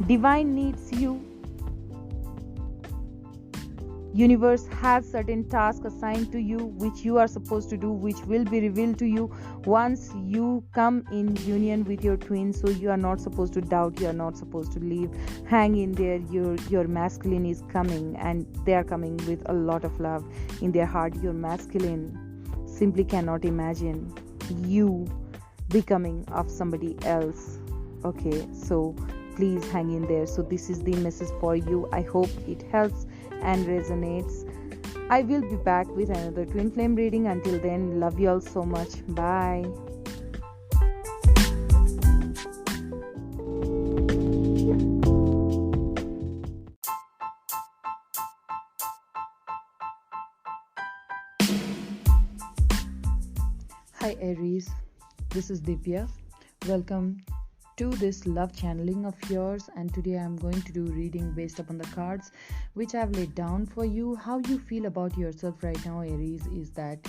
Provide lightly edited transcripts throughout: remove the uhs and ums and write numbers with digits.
Divine needs you. Universe has certain tasks assigned to you which you are supposed to do, which will be revealed to you once you come in union with your twin. So you are not supposed to doubt, you are not supposed to leave. Hang in there. Your masculine is coming, and they are coming with a lot of love in their heart. Your masculine simply cannot imagine you becoming of somebody else. Okay, so please hang in there. So this is the message for you. I hope it helps and resonates. I will be back with another twin flame reading. Until then, love you all so much. Bye. Hi Aries, this is Divya. Welcome to this love channeling of yours, and today I'm going to do reading based upon the cards which I've laid down for you. How you feel about yourself right now, Aries, is that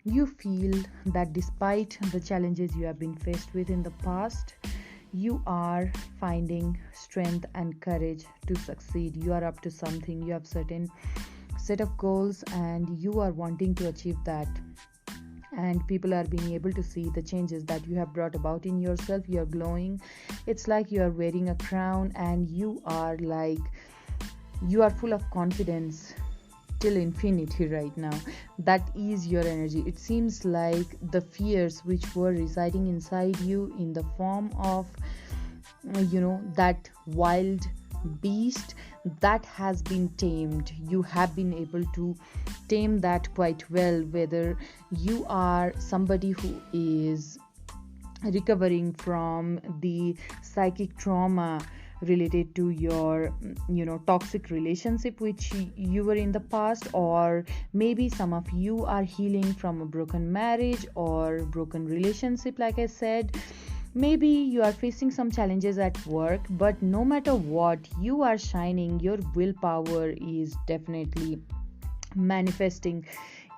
you feel that despite the challenges you have been faced with in the past, you are finding strength and courage to succeed. You are up to something. You have certain set of goals and you are wanting to achieve that, and people are being able to see the changes that you have brought about in yourself. You're glowing. It's like you are wearing a crown, and you are full of confidence till infinity right now. That is your energy. It seems like the fears which were residing inside you in the form of that wild beast, that has been tamed. You have been able to tame that quite well. Whether you are somebody who is recovering from the psychic trauma related to your toxic relationship which you were in the past, or maybe some of you are healing from a broken marriage or broken relationship, like I said. Maybe you are facing some challenges at work, but no matter what, you are shining. Your willpower is definitely manifesting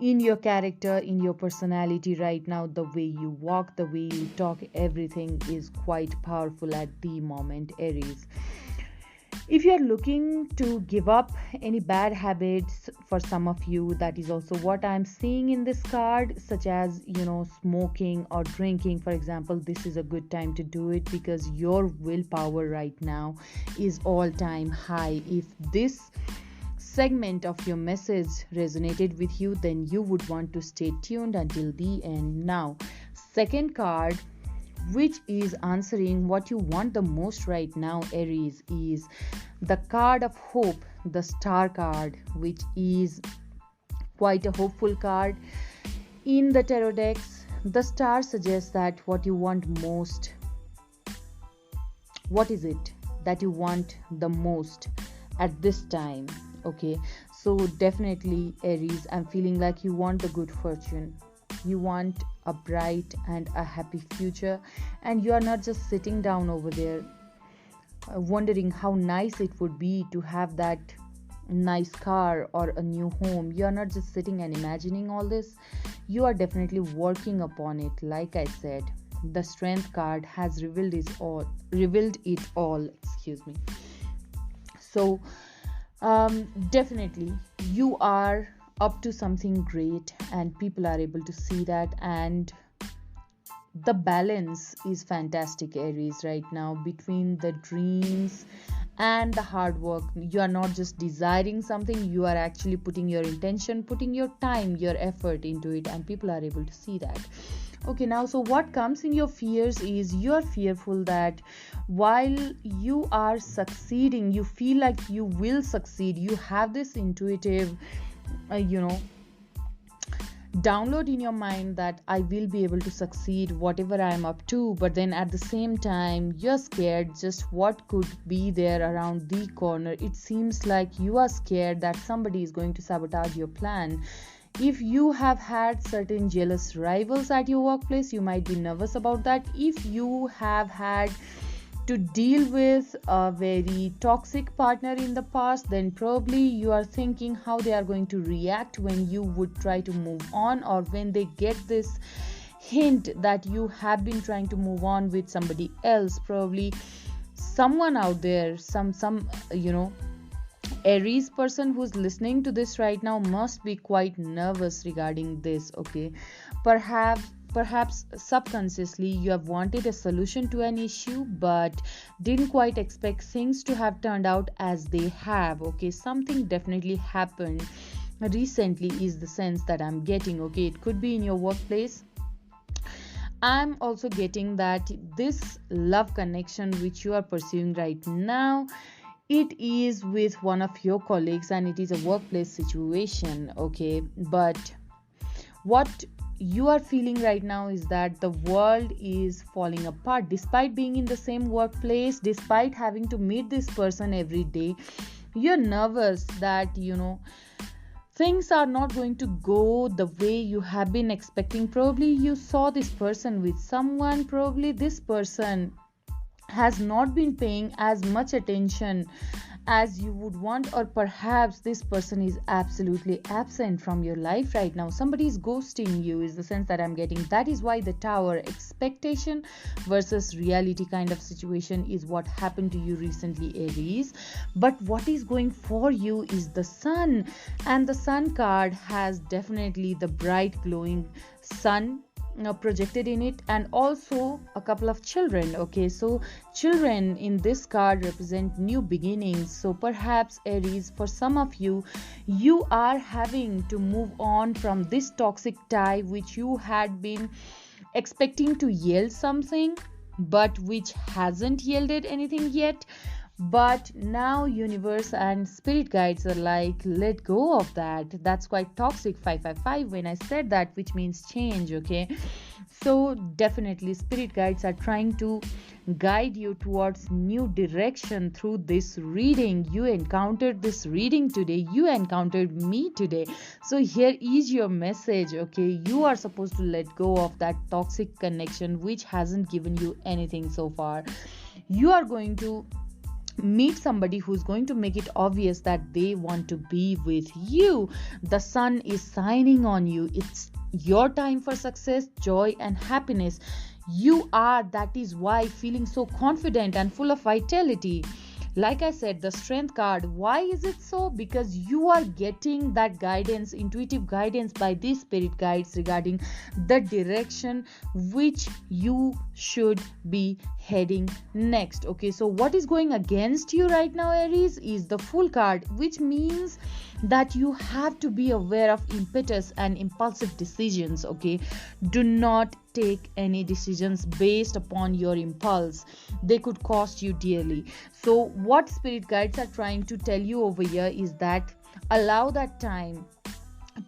in your character, in your personality right now. The way you walk, the way you talk, everything is quite powerful at the moment, Aries. If you're looking to give up any bad habits, for some of you, that is also what I'm seeing in this card, such as smoking or drinking, for example. This is a good time to do it because your willpower right now is all time high. If this segment of your message resonated with you, then you would want to stay tuned until the end. Now, second card, which is answering what you want the most right now, Aries, is the card of hope, the star card, which is quite a hopeful card in the tarot decks. The star suggests that what you want most. What is it that you want the most at this time? Okay, so definitely, Aries, I'm feeling like you want the good fortune. You want a bright and a happy future, and you are not just sitting down over there wondering how nice it would be to have that nice car or a new home. You are not just sitting and imagining all this. You are definitely working upon it. Like I said, the strength card has revealed it all. Excuse me. So definitely you are up to something great, and people are able to see that, and the balance is fantastic, Aries, right now, between the dreams and the hard work. You are not just desiring something, you are actually putting your intention, putting your time, your effort into it, and people are able to see that. Okay, now, so what comes in your fears is you are fearful that while you are succeeding, you feel like you will succeed. You have this intuitive download in your mind that I will be able to succeed whatever I am up to, but then at the same time you're scared just what could be there around the corner. It seems like you are scared that somebody is going to sabotage your plan. If you have had certain jealous rivals at your workplace, you might be nervous about that. If you have had to deal with a very toxic partner in the past, then probably you are thinking how they are going to react when you would try to move on, or when they get this hint that you have been trying to move on with somebody else. Probably someone out there, some Aries person who's listening to this right now must be quite nervous regarding this. Okay, perhaps subconsciously you have wanted a solution to an issue but didn't quite expect things to have turned out as they have. Okay, something definitely happened recently is the sense that I'm getting. Okay, it could be in your workplace. I'm also getting that this love connection which you are pursuing right now, it is with one of your colleagues and it is a workplace situation. Okay, but what you are feeling right now is that the world is falling apart despite being in the same workplace, despite having to meet this person every day. You're nervous that things are not going to go the way you have been expecting. Probably you saw this person with someone, probably this person has not been paying as much attention as you would want, or perhaps this person is absolutely absent from your life right now. Somebody is ghosting you is the sense that I'm getting. That is why the Tower, expectation versus reality kind of situation is what happened to you recently, Aries. But what is going for you is the Sun, and the Sun card has definitely the bright glowing sun projected in it, and also a couple of children. Okay, so children in this card represent new beginnings. So perhaps, Aries, for some of you, you are having to move on from this toxic tie which you had been expecting to yield something but which hasn't yielded anything yet. But now universe and spirit guides are like, let go of that. That's quite toxic, 555, when I said that, which means change. Okay, so definitely spirit guides are trying to guide you towards new direction through this reading. You encountered this reading today, you encountered me today, so here is your message. Okay, you are supposed to let go of that toxic connection which hasn't given you anything so far. You are going to meet somebody who's going to make it obvious that they want to be with you. The Sun is signing on you. It's your time for success, joy and happiness. You are, that is why, feeling so confident and full of vitality. Like I said, the Strength card, why is it so? Because you are getting that guidance, intuitive guidance by these spirit guides regarding the direction which you should be heading next. Okay, so what is going against you right now, Aries, is the Fool card, which means that you have to be aware of impetus and impulsive decisions. Okay, do not take any decisions based upon your impulse. They could cost you dearly. So what spirit guides are trying to tell you over here is that allow that time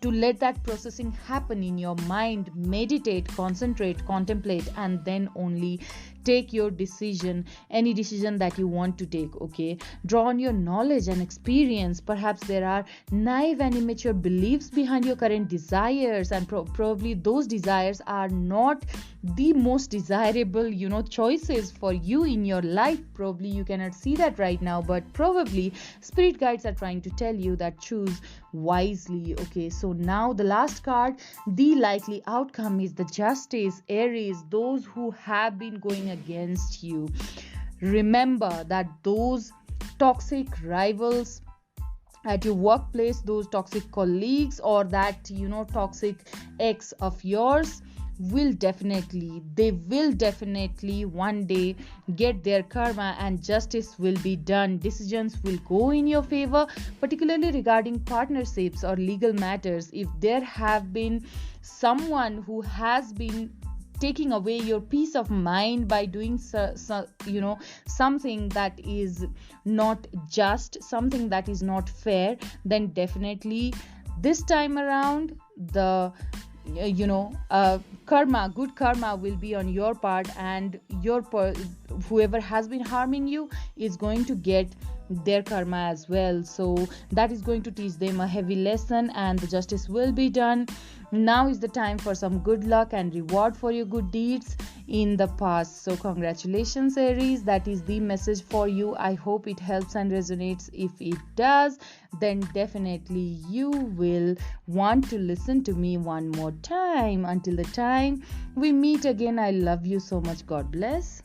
to let that processing happen in your mind. Meditate, concentrate, contemplate, and then only take your decision, any decision that you want to take. Okay, draw on your knowledge and experience. Perhaps there are naive and immature beliefs behind your current desires, and probably those desires are not the most desirable choices for you in your life. Probably you cannot see that right now, but probably spirit guides are trying to tell you that choose wisely. Okay, so now the last card, the likely outcome, is the Justice. Aries, those who have been going against you, remember that those toxic rivals at your workplace, those toxic colleagues, or that toxic ex of yours, they will definitely one day get their karma and justice will be done. Decisions will go in your favor, particularly regarding partnerships or legal matters. If there have been someone who has been taking away your peace of mind by doing something that is not just, something that is not fair, then definitely this time around the good karma will be on your part, and whoever has been harming you is going to get their karma as well. So that is going to teach them a heavy lesson, and the justice will be done. Now is the time for some good luck and reward for your good deeds in the past. So congratulations, Aries, that is the message for you. I hope it helps and resonates. If it does, then definitely you will want to listen to me one more time. Until the time we meet again, I love you so much. God bless.